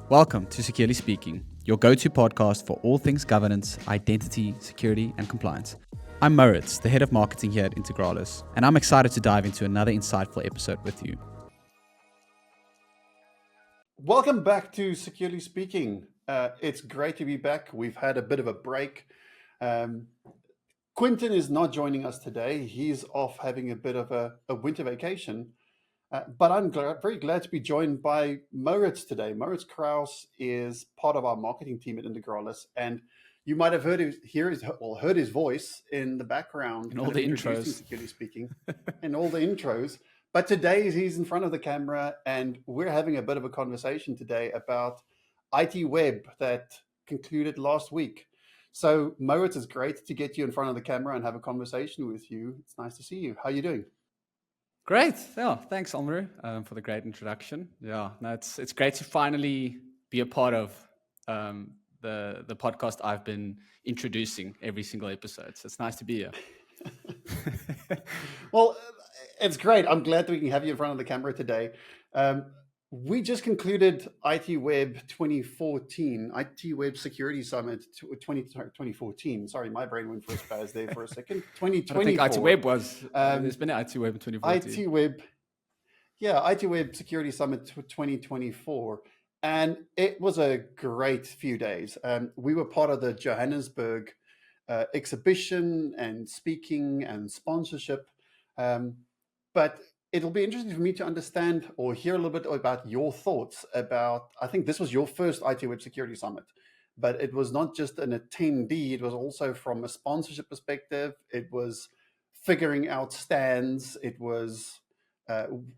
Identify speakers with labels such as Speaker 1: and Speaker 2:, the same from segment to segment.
Speaker 1: Welcome to Securely Speaking, your go-to podcast for all things governance, identity, security, and compliance. I'm Mauritz, the head of marketing here at Integralis, and I'm excited to dive into another insightful episode with you.
Speaker 2: Welcome back to Securely Speaking. It's great to be back. We've had a bit of a break. Quinton is not joining us today. He's off having a bit of a winter vacation. But I'm very glad to be joined by Mauritz today. Mauritz Crous is part of our marketing team at Integralis, and you might have heard his voice in the background
Speaker 1: in all the intros,
Speaker 2: Securely Speaking, in all the intros. But today he's in front of the camera, and we're having a bit of a conversation today about ITWeb that concluded last week. So Mauritz, it's great to get you in front of the camera and have a conversation with you. It's nice to see you. How are you doing?
Speaker 1: Great. Yeah, thanks, Almero, for the great introduction. Yeah, no, it's great to finally be a part of the podcast I've been introducing every single episode. So it's nice to be here.
Speaker 2: Well, it's great. I'm glad that we can have you in front of the camera today. We just concluded ITWeb 2014, ITWeb Security Summit 2014. Sorry, my brain went for a spaz there for a second. 2024.
Speaker 1: I think ITWeb was, there's been an ITWeb in 2014.
Speaker 2: ITWeb Security Summit 2024. And it was a great few days. We were part of the Johannesburg exhibition and speaking and sponsorship. But it'll be interesting for me to understand or hear a little bit about your thoughts about, I think this was your first ITWeb Security Summit, but it was not just an attendee, it was also from a sponsorship perspective, it was figuring out stands, it was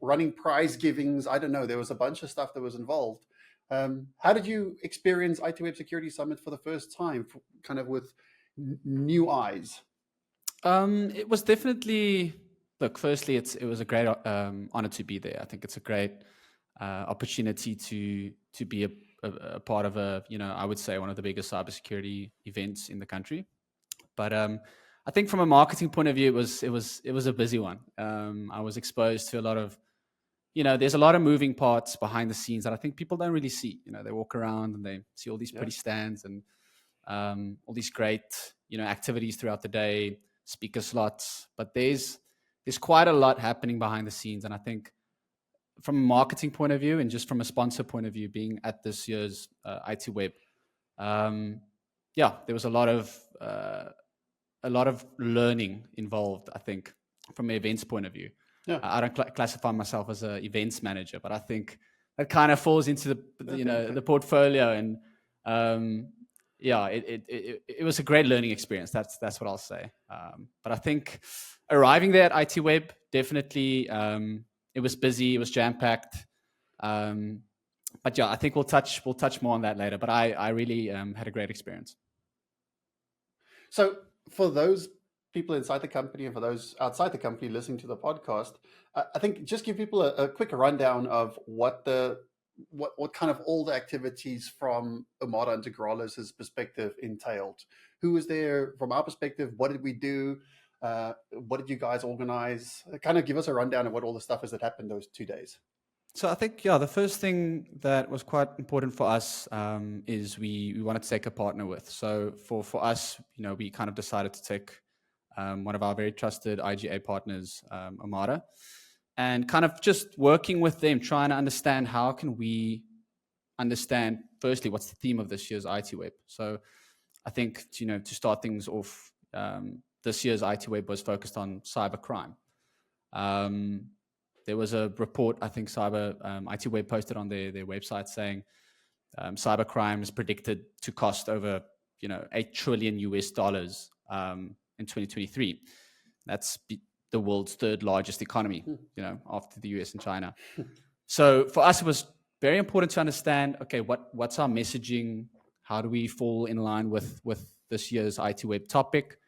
Speaker 2: running prize givings, I don't know, there was a bunch of stuff that was involved. How did you experience ITWeb Security Summit for the first time, kind of with new eyes?
Speaker 1: It was definitely... Look, firstly, it was a great honor to be there. I think it's a great opportunity to be a part of I would say one of the biggest cybersecurity events in the country. But I think from a marketing point of view, it was a busy one. I was exposed to a lot of, there's a lot of moving parts behind the scenes that I think people don't really see. They walk around and they see all these pretty stands and all these great, activities throughout the day, speaker slots, but there's quite a lot happening behind the scenes. And I think from a marketing point of view and just from a sponsor point of view, being at this year's ITWeb, there was a lot of learning involved, I think, from an events point of view. Yeah. I don't classify myself as an events manager, but I think that kind of falls into the portfolio. And it was a great learning experience. That's what I'll say. But I think arriving there at ITWeb, definitely, it was busy, it was jam-packed. But yeah, I think we'll touch more on that later. But I really had a great experience.
Speaker 2: So for those people inside the company and for those outside the company listening to the podcast, I think just give people a quick rundown of what kind of all the activities from Omada Integralis' perspective entailed. Who was there from our perspective? What did we do? What did you guys organize? Kind of give us a rundown of what all the stuff is that happened those 2 days.
Speaker 1: So I think, the first thing that was quite important for us is we wanted to take a partner with. So for us, we kind of decided to take one of our very trusted IGA partners, Omada, and kind of just working with them, trying to understand how can we understand, firstly, what's the theme of this year's ITWeb. So I think, to start things off, this year's ITWeb was focused on cybercrime. There was a report, I think ITWeb posted on their website saying cybercrime is predicted to cost over $8 trillion in 2023. That's the world's third largest economy, after the US and China. So for us, it was very important to understand, okay, what's our messaging? How do we fall in line with this year's ITWeb topic?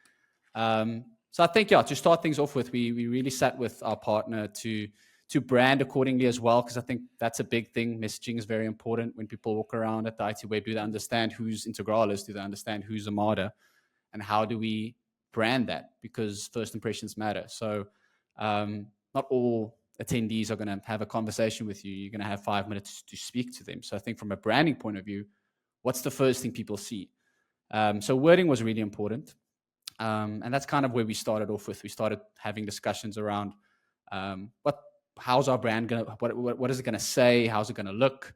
Speaker 1: So I think, to start things off with, we really sat with our partner to brand accordingly as well, because I think that's a big thing. Messaging is very important when people walk around at the ITWeb. Do they understand who's Integralis? Do they understand who's Omada? And how do we brand that? Because first impressions matter. So not all attendees are going to have a conversation with you, you're going to have 5 minutes to speak to them. So I think from a branding point of view, what's the first thing people see? So wording was really important. And that's kind of where we started off with. We started having discussions around how's our brand going to, what is it going to say? How's it going to look?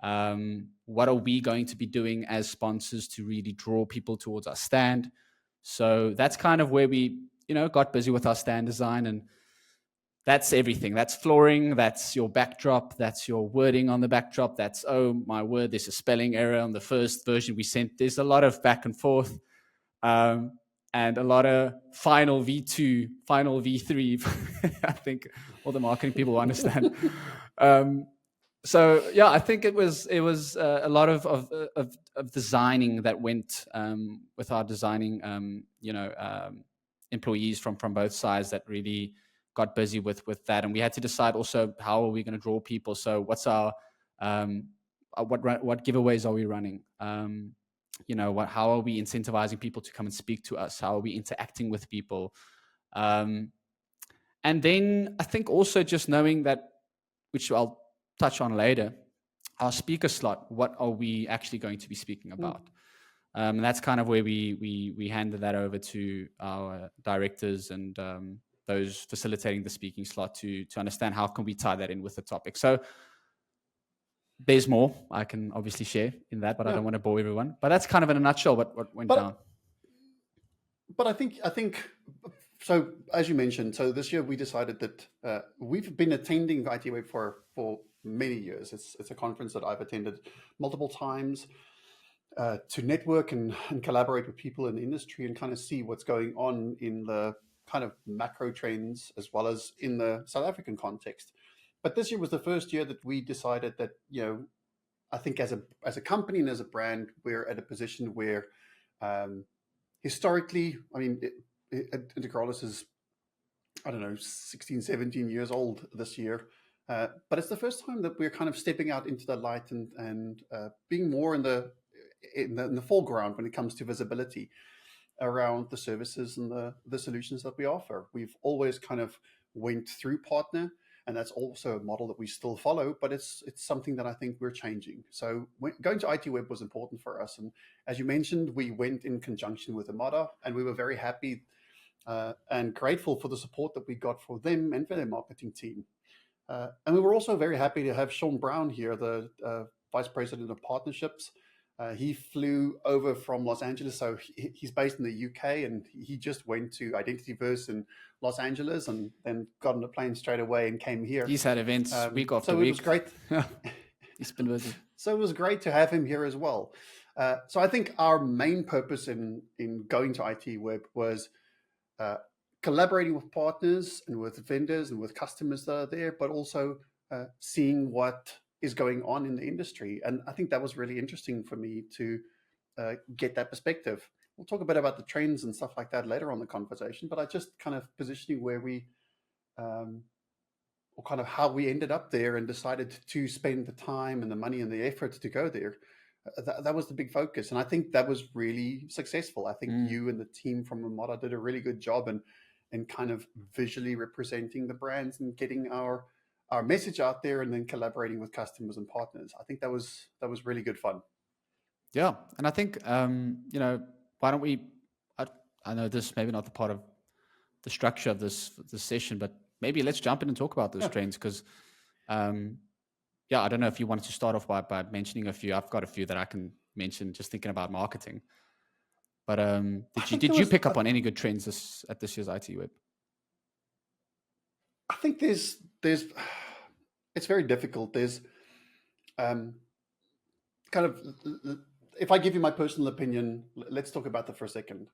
Speaker 1: What are we going to be doing as sponsors to really draw people towards our stand? So that's kind of where we, got busy with our stand design, and that's everything. That's flooring, that's your backdrop, that's your wording on the backdrop. That's, oh my word, there's a spelling error on the first version we sent. There's a lot of back and forth. And a lot of final V2, final V3. I think all the marketing people understand. So yeah, I think it was a lot of designing that went with our designing, employees from both sides that really got busy with that, and we had to decide also how are we going to draw people. So what's our what giveaways are we running? How are we incentivizing people to come and speak to us? How are we interacting with people? And then I think also just knowing that, which I'll touch on later, our speaker slot, what are we actually going to be speaking about? And that's kind of where we handed that over to our directors and those facilitating the speaking slot to understand how can we tie that in with the topic. So there's more I can obviously share in that, but I don't want to bore everyone. But that's kind of in a nutshell what went down.
Speaker 2: But I think so. As you mentioned, so this year we decided that we've been attending ITWeb for many years. It's a conference that I've attended multiple times to network and collaborate with people in the industry and kind of see what's going on in the kind of macro trends as well as in the South African context. But this year was the first year that we decided that, I think as a company and as a brand, we're at a position where historically, I mean, Integralis is, 16, 17 years old this year. But it's the first time that we're kind of stepping out into the light and being more in the foreground when it comes to visibility around the services and the solutions that we offer. We've always kind of went through partner, and that's also a model that we still follow, but it's something that I think we're changing. So going to ITWeb was important for us. And as you mentioned, we went in conjunction with Amada, and we were very happy and grateful for the support that we got for them and for their marketing team. And we were also very happy to have Sean Brown here, the Vice President of Partnerships. He flew over from Los Angeles, so he's based in the UK, and he just went to Identityverse in Los Angeles and then got on a plane straight away and came here.
Speaker 1: He's had events week after week.
Speaker 2: So it was great.
Speaker 1: He's been busy.
Speaker 2: So it was great to have him here as well. So I think our main purpose in going to ITWeb was collaborating with partners and with vendors and with customers that are there, but also seeing what is going on in the industry. And I think that was really interesting for me to get that perspective. We'll talk a bit about the trends and stuff like that later on in the conversation, but I just kind of positioning where we, or kind of how we ended up there and decided to spend the time and the money and the effort to go there. That was the big focus. And I think that was really successful. I think you and the team from Amada did a really good job and kind of visually representing the brands and getting our message out there and then collaborating with customers and partners. I think that was really good fun.
Speaker 1: Yeah. And I think, why don't we, I know this may be not the part of the structure of this session, but maybe let's jump in and talk about those trends because, I don't know if you wanted to start off by mentioning a few. I've got a few that I can mention just thinking about marketing. But did you pick up on any good trends at this year's ITWeb?
Speaker 2: I think there's it's very difficult. There's kind of, if I give you my personal opinion, let's talk about that for a second.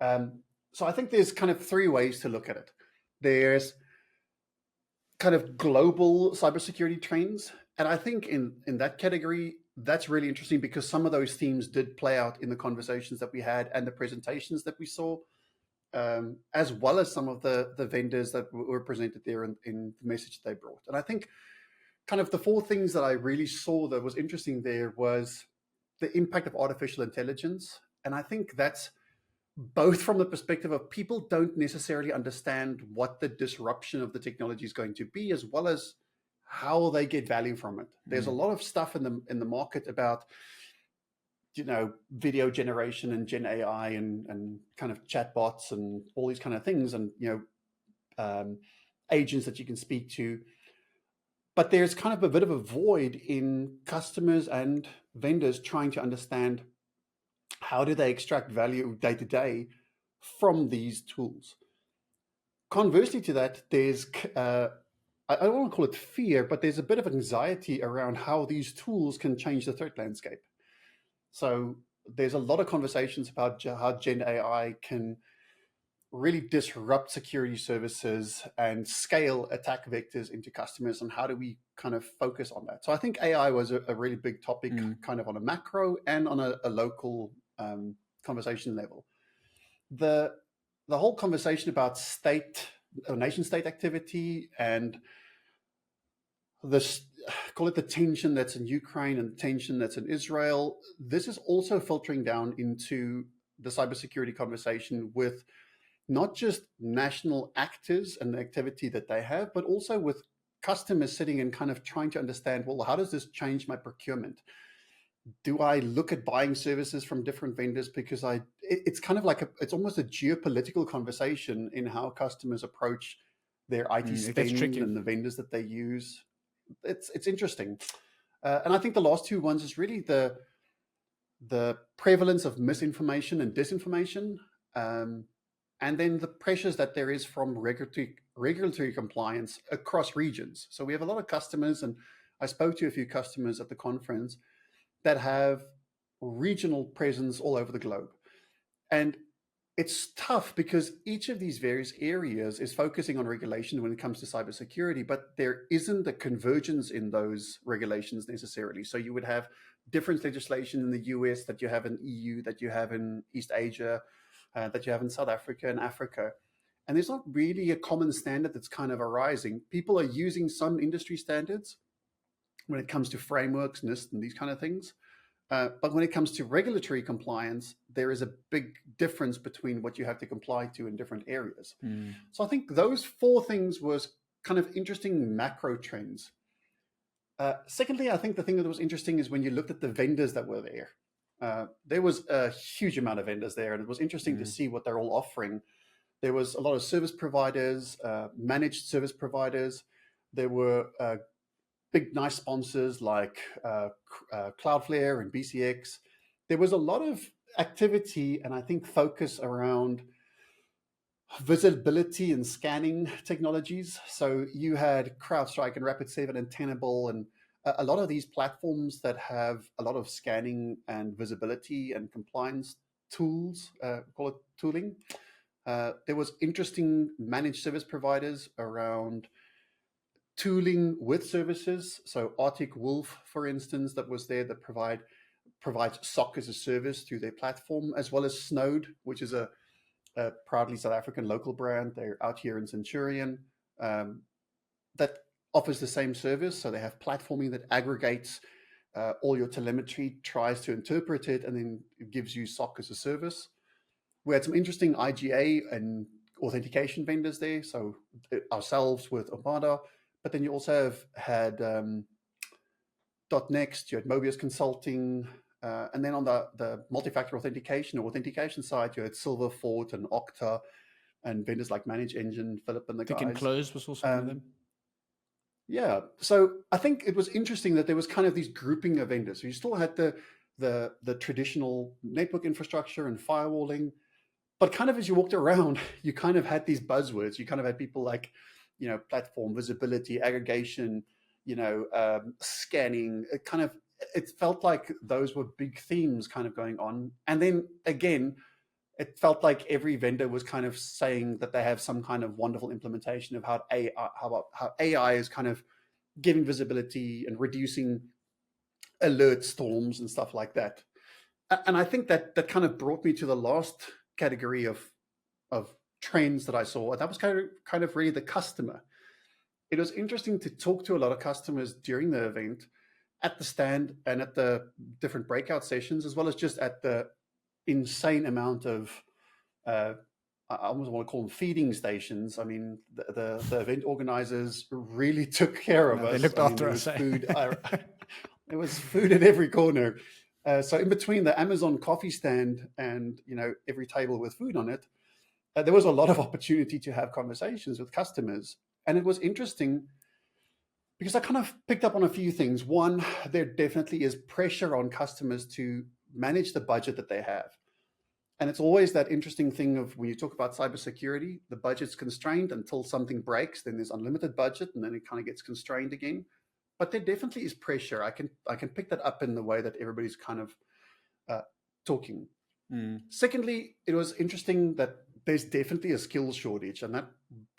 Speaker 2: So I think there's kind of three ways to look at it. There's kind of global cybersecurity trends. And I think in that category, that's really interesting because some of those themes did play out in the conversations that we had and the presentations that we saw, as well as some of the vendors that were presented there in the message they brought. And I think kind of the four things that I really saw that was interesting there was the impact of artificial intelligence. And I think that's both from the perspective of people don't necessarily understand what the disruption of the technology is going to be, as well as how they get value from it. There's a lot of stuff in the market about, video generation and Gen AI and kind of chatbots and all these kind of things, and agents that you can speak to. But there's kind of a bit of a void in customers and vendors trying to understand how do they extract value day to day from these tools. Conversely to that, there's I don't want to call it fear, but there's a bit of anxiety around how these tools can change the threat landscape. So there's a lot of conversations about how Gen AI can really disrupt security services and scale attack vectors into customers, and how do we kind of focus on that? So I think AI was a really big topic, kind of on a macro and on a local conversation level. The whole conversation about state or nation state activity and this, call it the tension that's in Ukraine and the tension that's in Israel, this is also filtering down into the cybersecurity conversation with not just national actors and the activity that they have, but also with customers sitting and kind of trying to understand, well, how does this change my procurement? Do I look at buying services from different vendors? Because it's kind of like it's almost a geopolitical conversation in how customers approach their IT spend and the vendors that they use. It's interesting. And I think the last two ones is really the prevalence of misinformation and disinformation, and then the pressures that there is from regulatory compliance across regions. So we have a lot of customers, and I spoke to a few customers at the conference that have regional presence all over the globe. And it's tough because each of these various areas is focusing on regulation when it comes to cybersecurity, but there isn't a convergence in those regulations necessarily. So you would have different legislation in the US that you have in EU, that you have in East Asia, that you have in South Africa and Africa. And there's not really a common standard that's kind of arising. People are using some industry standards when it comes to frameworks, NIST, and these kind of things. But when it comes to regulatory compliance, there is a big difference between what you have to comply to in different areas. So I think those four things was kind of interesting macro trends. Secondly, I think the thing that was interesting is when you looked at the vendors that were there. There was a huge amount of vendors there, and it was interesting to see what they're all offering. There was a lot of service providers, managed service providers. There were big, nice sponsors like Cloudflare and BCX. There was a lot of activity and I think focus around visibility and scanning technologies. So you had CrowdStrike and Rapid7 and Tenable and a lot of these platforms that have a lot of scanning and visibility and compliance tools, call it tooling. There was interesting managed service providers around tooling with services. So Arctic Wolf, for instance, that was there that provides SOC as a service through their platform, as well as Snowed, which is a proudly South African local brand. They're out here in Centurion, that offers the same service. So they have platforming that aggregates all your telemetry, tries to interpret it, and then it gives you SOC as a service. We had some interesting IGA and authentication vendors there. So ourselves with Omada, but then you also have had .next, you had Mobius Consulting, and then on the multi-factor authentication side, you had Silverfort and Okta and vendors like Manage Engine, Philip and the guys.
Speaker 1: Close was also one of them.
Speaker 2: Yeah, so I think it was interesting that there was kind of these grouping of vendors. So you still had the traditional network infrastructure and firewalling, but kind of as you walked around, you kind of had these buzzwords. You kind of had people like, platform visibility, aggregation, scanning. It felt like those were big themes kind of going on. And then again, it felt like every vendor was kind of saying that they have some kind of wonderful implementation of how AI is kind of giving visibility and reducing alert storms and stuff like that. And I think that kind of brought me to the last category of trends that I saw. And that was kind of really the customer. It was interesting to talk to a lot of customers during the event, at the stand and at the different breakout sessions, as well as just at the insane amount of I almost want to call them feeding stations. I mean, the event organizers really took care of
Speaker 1: No, they
Speaker 2: us.
Speaker 1: looked
Speaker 2: I mean,
Speaker 1: after
Speaker 2: there
Speaker 1: us.
Speaker 2: was
Speaker 1: Eh?
Speaker 2: food. There was food at every corner. So in between the Amazon coffee stand and every table with food on it, there was a lot of opportunity to have conversations with customers, and it was interesting because I kind of picked up on a few things. One, there definitely is pressure on customers to manage the budget that they have. And it's always that interesting thing of when you talk about cybersecurity, the budget's constrained until something breaks, then there's unlimited budget, and then it kind of gets constrained again. But there definitely is pressure. I can pick that up in the way that everybody's kind of talking. Secondly, it was interesting that there's definitely a skills shortage, and that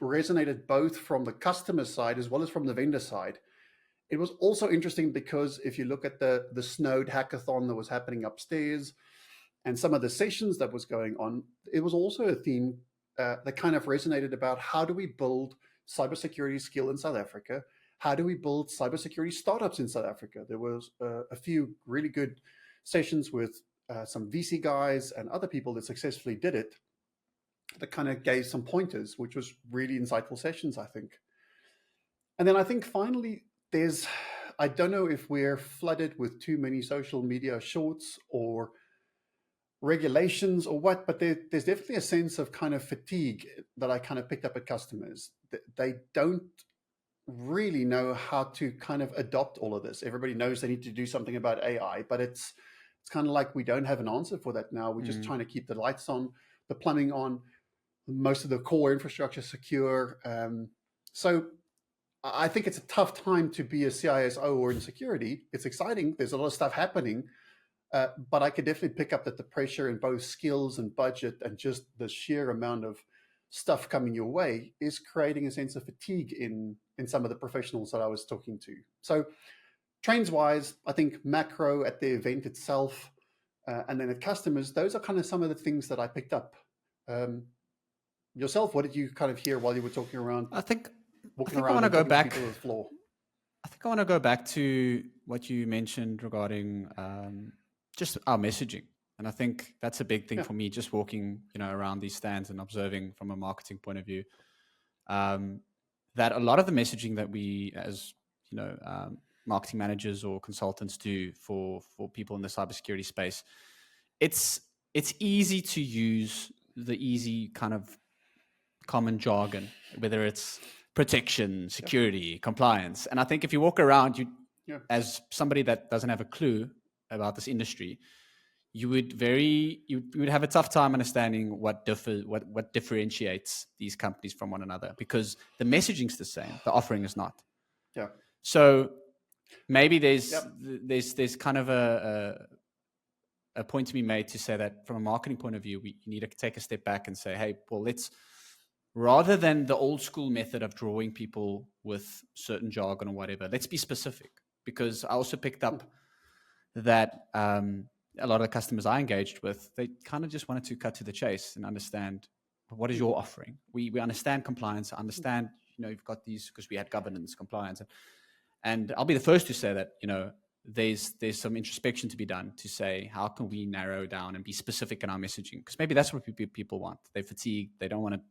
Speaker 2: resonated both from the customer side as well as from the vendor side. It was also interesting because if you look at the Snowed hackathon that was happening upstairs and some of the sessions that was going on, it was also a theme that kind of resonated about how do we build cybersecurity skill in South Africa? How do we build cybersecurity startups in South Africa? There was a few really good sessions with some VC guys and other people that successfully did it that kind of gave some pointers, which was really insightful sessions, I think. And then I think finally, I don't know if we're flooded with too many social media shorts or regulations or what, but there's definitely a sense of kind of fatigue that I kind of picked up at customers. They don't really know how to kind of adopt all of this. Everybody knows they need to do something about AI, but it's kind of like we don't have an answer for that now. We're just trying to keep the lights on, the plumbing on, most of the core infrastructure secure. So I think it's a tough time to be a CISO or in security. It's exciting. There's a lot of stuff happening. But I could definitely pick up that the pressure in both skills and budget and just the sheer amount of stuff coming your way is creating a sense of fatigue in some of the professionals that I was talking to. So trends-wise, I think macro at the event itself, and then at customers, those are kind of some of the things that I picked up. Yourself, what did you kind of hear while you were talking around?
Speaker 1: I think
Speaker 2: Walking
Speaker 1: I
Speaker 2: around
Speaker 1: want to
Speaker 2: and
Speaker 1: go
Speaker 2: talking to
Speaker 1: back.
Speaker 2: people on the floor.
Speaker 1: I think I want to go back to what you mentioned regarding just our messaging, and I think that's a big thing for me. Just walking, around these stands and observing from a marketing point of view, that a lot of the messaging that we, as marketing managers or consultants, do for people in the cybersecurity space, it's easy to use the easy kind of common jargon, whether it's protection, security, compliance. And I think if you walk around, as somebody that doesn't have a clue about this industry, you would have a tough time understanding what differentiates these companies from one another, because the messaging's the same, the offering is not.
Speaker 2: Yeah.
Speaker 1: So maybe there's kind of a point to be made to say that from a marketing point of view, we need to take a step back and say, hey, well, rather than the old school method of drawing people with certain jargon or whatever, let's be specific. Because I also picked up that a lot of the customers I engaged with, they kind of just wanted to cut to the chase and understand, what is your offering? We understand compliance, understand, you've got these, because we had governance, compliance. And I'll be the first to say that, there's some introspection to be done to say, how can we narrow down and be specific in our messaging? Because maybe that's what people want. They're fatigued. They don't want to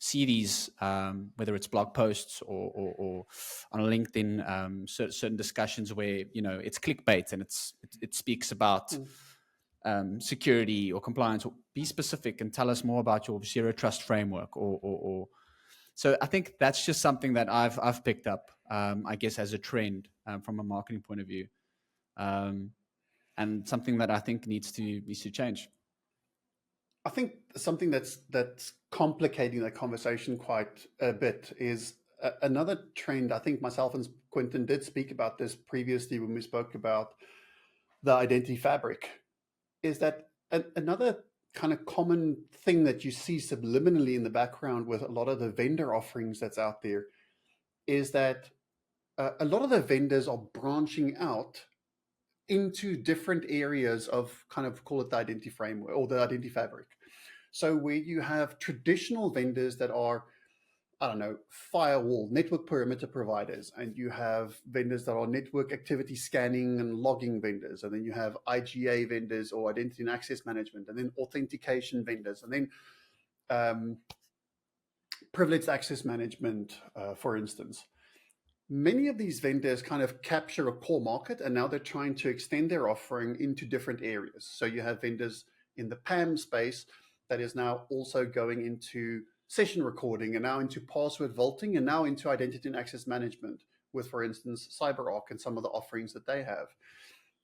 Speaker 1: see these, whether it's blog posts or on LinkedIn, certain discussions where, it's clickbait and it speaks about security or compliance. Or be specific and tell us more about your zero trust framework or so I think that's just something that I've picked up, I guess, as a trend from a marketing point of view, and something that I think needs to change.
Speaker 2: I think something that's complicating that conversation quite a bit is another trend. I think myself and Quentin did speak about this previously when we spoke about the identity fabric, is that another kind of common thing that you see subliminally in the background with a lot of the vendor offerings that's out there is that a lot of the vendors are branching out into different areas of, kind of, call it the identity framework or the identity fabric. So where you have traditional vendors that are I don't know, firewall, network perimeter providers, and you have vendors that are network activity scanning and logging vendors, and then you have IGA vendors or identity and access management, and then authentication vendors, and then privileged access management, for instance. Many of these vendors kind of capture a core market, and now they're trying to extend their offering into different areas. So you have vendors in the PAM space that is now also going into session recording, and now into password vaulting, and now into identity and access management with, for instance, CyberArk and some of the offerings that they have.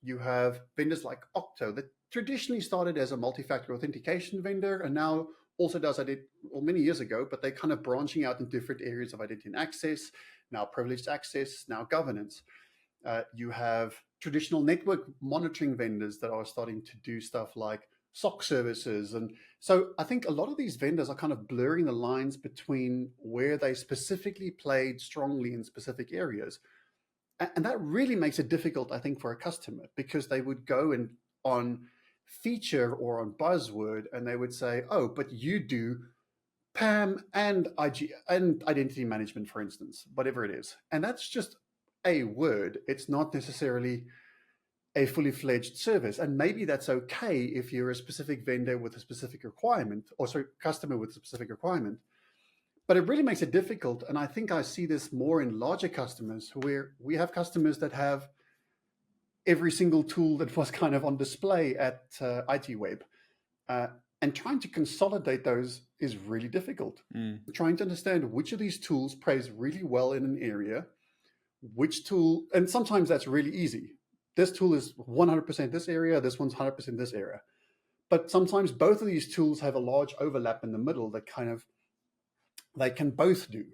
Speaker 2: You have vendors like Okta that traditionally started as a multi-factor authentication vendor and now also does many years ago, but they're kind of branching out in different areas of identity and access, now privileged access, now governance. You have traditional network monitoring vendors that are starting to do stuff like SOC services. And so I think a lot of these vendors are kind of blurring the lines between where they specifically played strongly in specific areas. And that really makes it difficult, I think, for a customer, because they would go and on feature or on buzzword and they would say, oh, but you do PAM and IG and identity management, for instance, whatever it is. And that's just a word. It's not necessarily a fully fledged service. And maybe that's okay if you're a specific vendor with a specific requirement, or sorry, customer with a specific requirement. But it really makes it difficult. And I think I see this more in larger customers, where we have customers that have every single tool that was kind of on display at ITWeb. And trying to consolidate those is really difficult. Trying to understand which of these tools plays really well in an area, which tool, and sometimes that's really easy. This tool is 100% this area, this one's 100% this area. But sometimes both of these tools have a large overlap in the middle that kind of they can both do.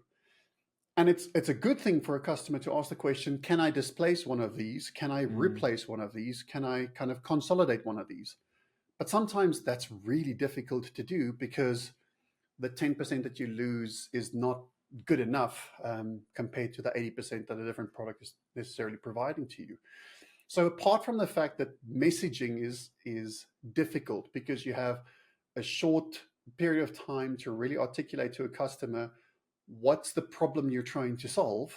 Speaker 2: And it's a good thing for a customer to ask the question, can I displace one of these? Can I replace one of these? Can I kind of consolidate one of these? But sometimes that's really difficult to do because the 10% that you lose is not good enough compared to the 80% that a different product is necessarily providing to you. So apart from the fact that messaging is difficult because you have a short period of time to really articulate to a customer what's the problem you're trying to solve,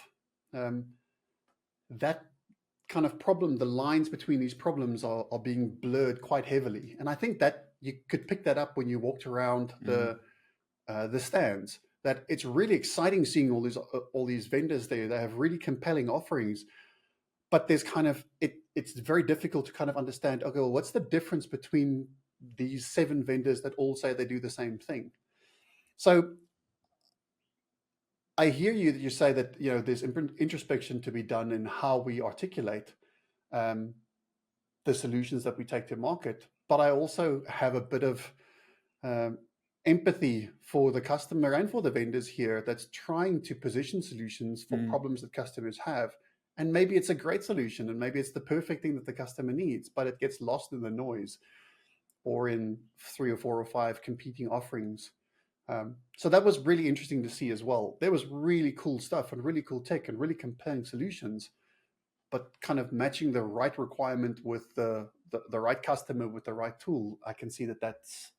Speaker 2: that kind of problem, the lines between these problems are being blurred quite heavily. And I think that you could pick that up when you walked around the stands, that it's really exciting seeing all these vendors there. They have really compelling offerings, but there's kind of, it's very difficult to kind of understand, okay, well, what's the difference between these 7 vendors that all say they do the same thing? So I hear you say that, you know, there's introspection to be done in how we articulate the solutions that we take to market, but I also have a bit of empathy for the customer and for the vendors here that's trying to position solutions for problems that customers have. And maybe it's a great solution and maybe it's the perfect thing that the customer needs, but it gets lost in the noise or in 3 or 4 or 5 competing offerings. So that was really interesting to see as well. There was really cool stuff and really cool tech and really compelling solutions, but kind of matching the right requirement with the right customer with the right tool. I can see that that's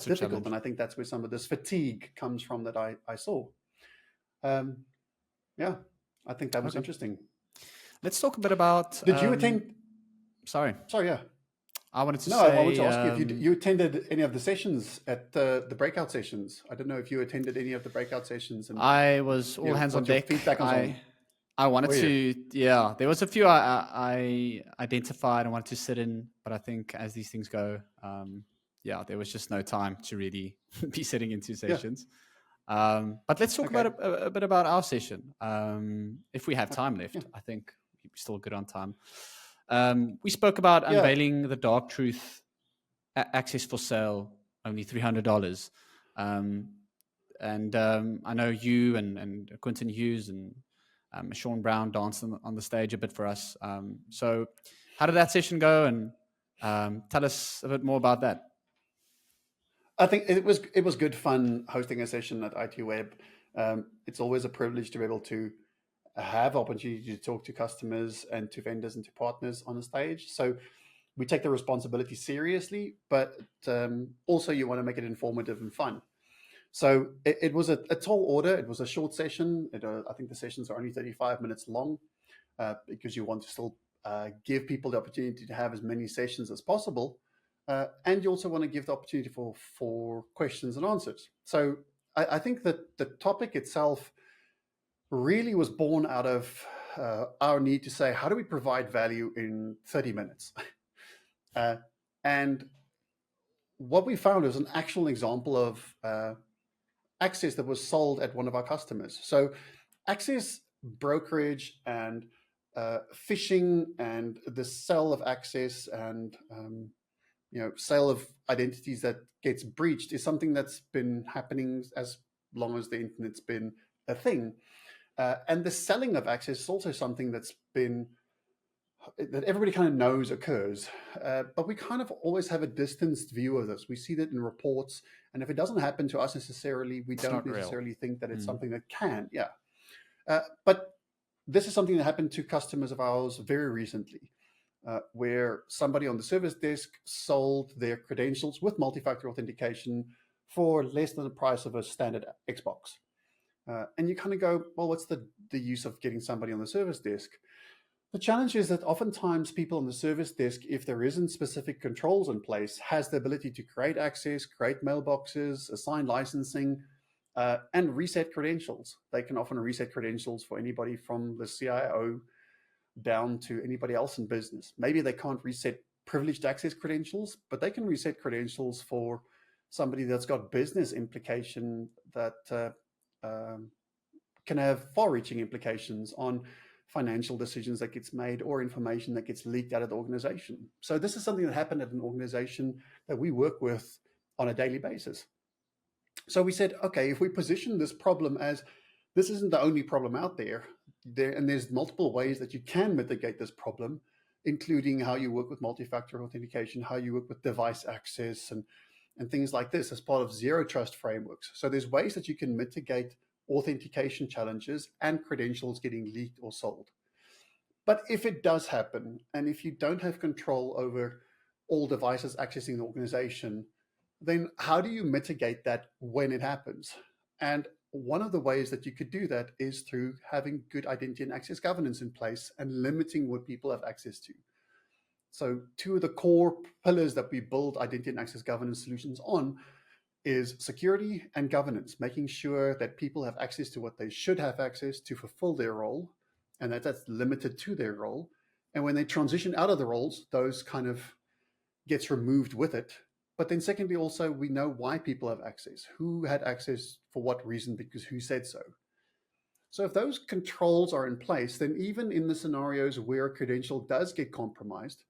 Speaker 2: difficult. And I think that's where some of this fatigue comes from that I saw. Yeah, I think that was interesting.
Speaker 1: Let's talk a bit about...
Speaker 2: Did you attend?
Speaker 1: Sorry, yeah. I wanted to say...
Speaker 2: I wanted to ask you if you attended any of the sessions at the breakout sessions. I don't know if you attended any of the breakout sessions. And
Speaker 1: I was all hands on deck. I wanted to, there was a few I identified and wanted to sit in, but I think as these things go, there was just no time to really be sitting in 2 sessions. But let's talk about a bit about our session. If we have time left, I think we're still good on time. We spoke about unveiling the dark truth, access for sale, only $300. And I know you and Quentin Hughes and Sean Brown danced on the stage a bit for us. So how did that session go? And tell us a bit more about that.
Speaker 2: I think it was good fun hosting a session at ITWeb. It's always a privilege to be able to have opportunity to talk to customers and to vendors and to partners on the stage. So we take the responsibility seriously, but also you want to make it informative and fun. So it was a tall order. It was a short session. I think the sessions are only 35 minutes long because you want to still give people the opportunity to have as many sessions as possible. And you also want to give the opportunity for questions and answers. So I think that the topic itself really was born out of our need to say, how do we provide value in 30 minutes? And what we found was an actual example of access that was sold at one of our customers. So access brokerage and phishing and the sale of access and sale of identities that gets breached is something that's been happening as long as the internet's been a thing. And the selling of access is also something that everybody kind of knows occurs, but we kind of always have a distanced view of this. We see that in reports, and if it doesn't happen to us necessarily, we don't necessarily think that it's something that can. Yeah, but this is something that happened to customers of ours very recently, where somebody on the service desk sold their credentials with multi-factor authentication for less than the price of a standard Xbox. And you kind of go, well, what's the use of getting somebody on the service desk? The challenge is that oftentimes people on the service desk, if there isn't specific controls in place, has the ability to create access, create mailboxes, assign licensing, and reset credentials. They can often reset credentials for anybody from the CIO down to anybody else in business. Maybe they can't reset privileged access credentials, but they can reset credentials for somebody that's got business implication that can have far-reaching implications on financial decisions that gets made or information that gets leaked out of the organization. So this is something that happened at an organization that we work with on a daily basis. So we said, okay, if we position this problem as this isn't the only problem out there, and there's multiple ways that you can mitigate this problem, including how you work with multi-factor authentication, how you work with device access and things like this as part of zero trust frameworks. So there's ways that you can mitigate authentication challenges and credentials getting leaked or sold. But if it does happen, and if you don't have control over all devices accessing the organization, then how do you mitigate that when it happens? And one of the ways that you could do that is through having good identity and access governance in place and limiting what people have access to. So two of the core pillars that we build identity and access governance solutions on is security and governance, making sure that people have access to what they should have access to fulfill their role, and that's limited to their role. And when they transition out of the roles, those kind of gets removed with it. But then secondly, also, we know why people have access, who had access for what reason, because who said so. So if those controls are in place, then even in the scenarios where a credential does get compromised,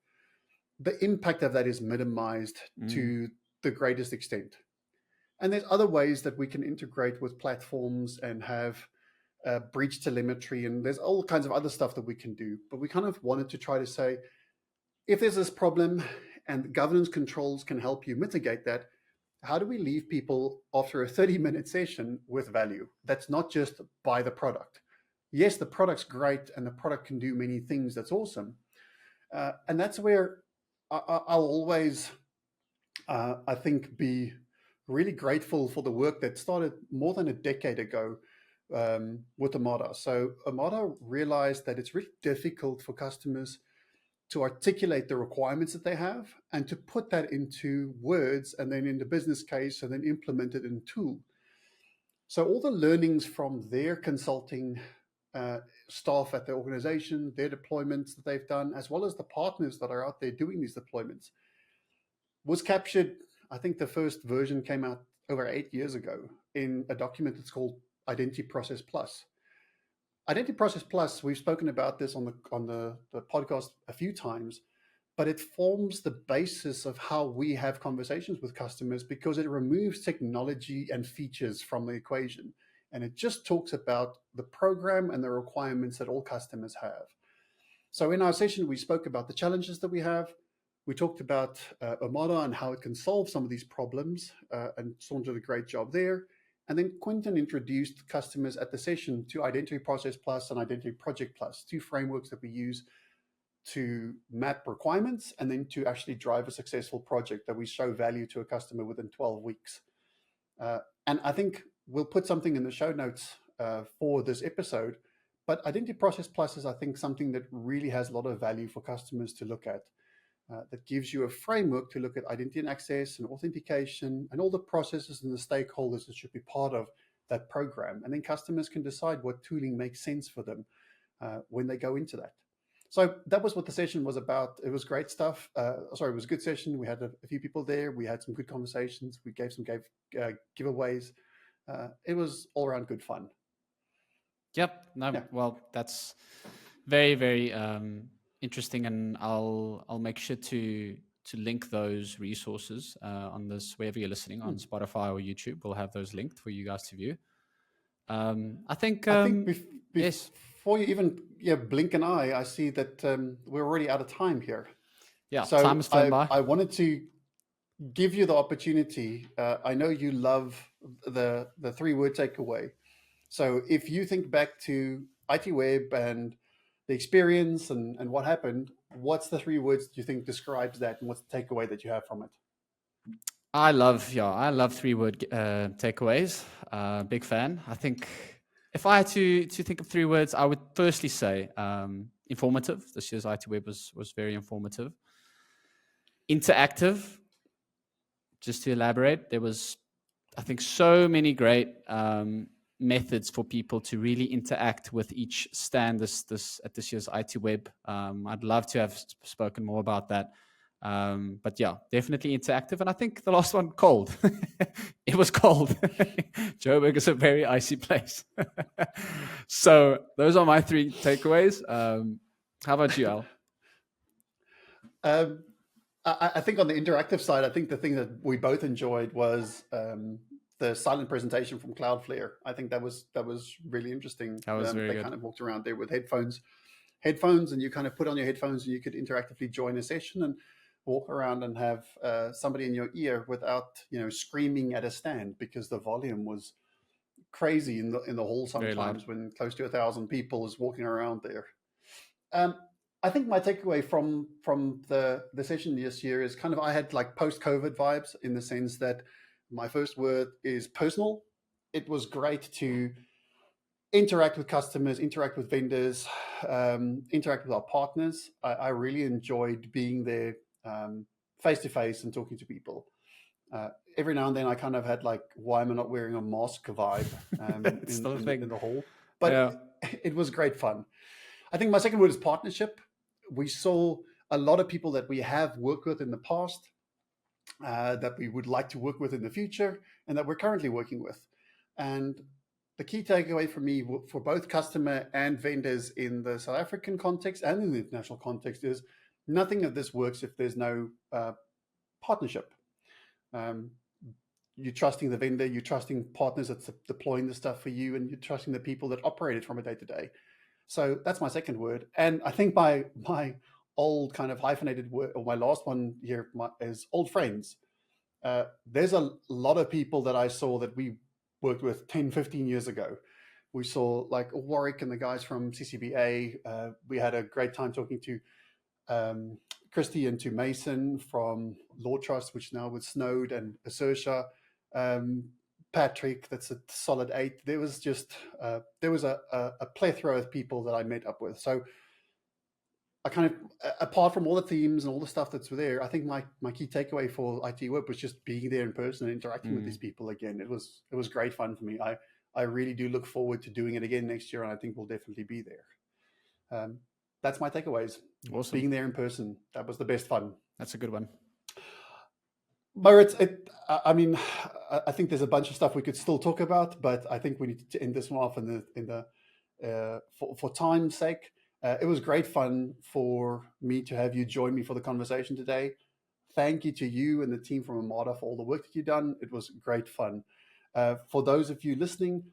Speaker 2: the impact of that is minimized to the greatest extent. And there's other ways that we can integrate with platforms and have breach telemetry, and there's all kinds of other stuff that we can do. But we kind of wanted to try to say, if there's this problem and governance controls can help you mitigate that, how do we leave people after a 30-minute session with value? That's not just buy the product. Yes, the product's great and the product can do many things that's awesome. And that's where I'll always, I think, be really grateful for the work that started more than a decade ago with Armada. So Armada realized that it's really difficult for customers to articulate the requirements that they have and to put that into words and then in the business case and then implement it in a tool. So all the learnings from their consulting staff at the organization, their deployments that they've done, as well as the partners that are out there doing these deployments, was captured. I think the first version came out over 8 years ago in a document that's called Identity Process Plus. Identity Process Plus, we've spoken about this on the podcast a few times, but it forms the basis of how we have conversations with customers because it removes technology and features from the equation. And it just talks about the program and the requirements that all customers have. So in our session, we spoke about the challenges that we have. We talked about Armada and how it can solve some of these problems, and Saundra did a great job there. And then Quentin introduced customers at the session to Identity Process Plus and Identity Project Plus, two frameworks that we use to map requirements and then to actually drive a successful project that we show value to a customer within 12 weeks. And I think we'll put something in the show notes for this episode. But Identity Process Plus is, I think, something that really has a lot of value for customers to look at. That gives you a framework to look at identity and access and authentication and all the processes and the stakeholders that should be part of that program. And then customers can decide what tooling makes sense for them when they go into that. So that was what the session was about. It was great stuff. It was a good session. We had a few people there. We had some good conversations. We gave some giveaways. It was all around good fun.
Speaker 1: Yep. No, yeah. Well, that's very, very interesting, and I'll make sure to link those resources on this, wherever you're listening, on Spotify or YouTube. We'll have those linked for you guys to view. I think yes.
Speaker 2: Before you even blink an eye, I see that we're already out of time here.
Speaker 1: Yeah, so time is flown by.
Speaker 2: I wanted to give you the opportunity. I know you love the 3-word takeaway. So if you think back to ITWeb and the experience and what happened, what's the 3 words that you think describes that, and what's the takeaway that you have from it?
Speaker 1: I love 3-word takeaways. Big fan. I think if I had to think of 3 words, I would firstly say informative. This year's ITWeb was very informative. Interactive. Just to elaborate, there was, I think, so many great methods for people to really interact with each stand at this year's ITWeb. I'd love to have spoken more about that. But yeah, definitely interactive. And I think the last one, cold. It was cold. Joburg is a very icy place. So those are my 3 takeaways. How about you, Al?
Speaker 2: I think on the interactive side, I think the thing that we both enjoyed was the silent presentation from Cloudflare. I think that was really interesting.
Speaker 1: That was very good.
Speaker 2: They kind of walked around there with headphones, and you kind of put on your headphones and you could interactively join a session and walk around and have somebody in your ear without screaming at a stand, because the volume was crazy in the hall sometimes when close to 1,000 people is walking around there. I think my takeaway from the session this year is kind of, I had like post-COVID vibes, in the sense that my first word is personal. It was great to interact with customers, interact with vendors, interact with our partners. I really enjoyed being there face-to-face and talking to people. Every now and then I kind of had like, why am I not wearing a mask vibe in the hall? But it was great fun. I think my second word is partnership. We saw a lot of people that we have worked with in the past, that we would like to work with in the future, and that we're currently working with. And the key takeaway for me, for both customer and vendors in the South African context and in the international context, is nothing of this works if there's no partnership. You're trusting the vendor, you're trusting partners that's deploying the stuff for you, and you're trusting the people that operate it from a day-to-day. So that's my second word. And I think my old kind of hyphenated word, or my last one here, is old friends. There's a lot of people that I saw that we worked with 10, 15 years ago. We saw like Warwick and the guys from CCBA. We had a great time talking to Christy and to Mason from Law Trust, which now with Snowed, and Assertia. Patrick, that's a solid 8. There was just there was a plethora of people that I met up with. So I kind of, apart from all the themes and all the stuff that's there, I think my key takeaway for ITWeb was just being there in person and interacting with these people again. It was great fun for me. I really do look forward to doing it again next year, and I think we'll definitely be there. That's my takeaways.
Speaker 1: Awesome.
Speaker 2: Being there in person, that was the best fun.
Speaker 1: That's a good one.
Speaker 2: Mauritz, I mean, I think there's a bunch of stuff we could still talk about, but I think we need to end this one off for time's sake. It was great fun for me to have you join me for the conversation today. Thank you to you and the team from Armada for all the work that you've done. It was great fun. For those of you listening,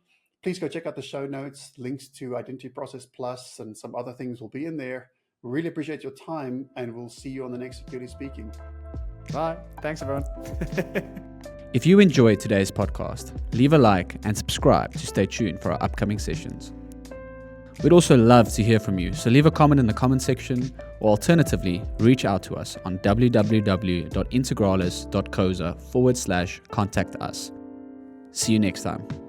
Speaker 2: please go check out the show notes. Links to Identity Process Plus and some other things will be in there. We really appreciate your time, and we'll see you on the next Security Speaking.
Speaker 1: Bye. Thanks, everyone.
Speaker 3: If you enjoyed today's podcast, leave a like and subscribe to stay tuned for our upcoming sessions. We'd also love to hear from you, so leave a comment in the comment section, or alternatively, reach out to us on www.integralis.coza/contact us. See you next time.